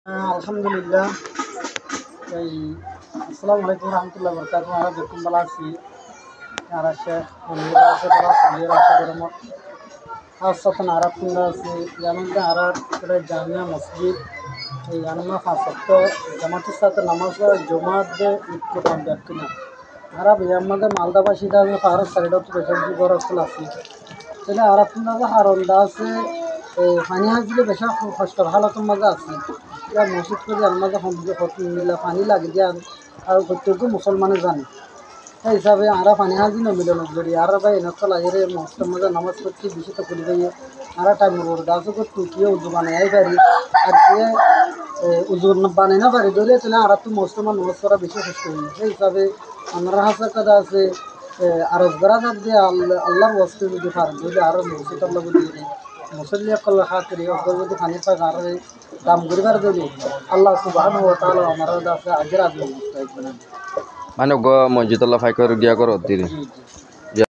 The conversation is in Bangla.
আলহামদুলিল্লাহ। এই আসসালামু আলাইকুম রহমতুল্লাহ বরকাত। আমরা যেরকম বলা আছি আর শেখ বন্ধুরা আছে বলা সন্ধ্যের আশা করম আর সাথে আর তোমরা আছে যেমন আর জামিয়া মসজিদ এই আনমা ফাঁসক্ত জামাতের সাথে নামাজ জমাত একটু কম দেখতো না আর আমাদের মালদাবাসীটা পাহাড়ের সাইডত বেশি বড় স্কুল আছে তাহলে আর তোমরা হারন্দা আছে পানি হাজলে বেশা কষ্টর হালতের মাঝে আছে ইয়া মসজিদ করে আমাদের মিলা পানি লাগে যে আর প্রত্যেক মুসলমানে জানে সেই হিসাবে আমরা পানি হাজি নমিলে নজরি আর ভাই এনেতো লাগে রে মসজিদের মাঝে নামাজ পড়ছি বেশি তো করি ভাই আর টাইম রোড গাছ করতো কিয়ে উজু বানাই পারি আর কিয়ে উজু বানাই না পারি ধরে তাহলে আর তো মুসলমান নামাজ পড়া বেশি কষ্ট হই সেই হিসাবে আমরা হাসা কথা আছে আর বরাদার দিয়ে আল্লাহর বস্তু যদি পারেন যদি আরও মসজিদ আল্লাহ দিয়ে মুসল্লি কল্লা খাতির অগ্র যদি পানি পাক আর দাম গরিবার যদি আল্লাহ সুবহানাহু ওয়া তাআলা আমার কাছে আগের আগে মানে মসজিদ আল্লাহ ফাইকর গিয়া করো দিদি। জি জি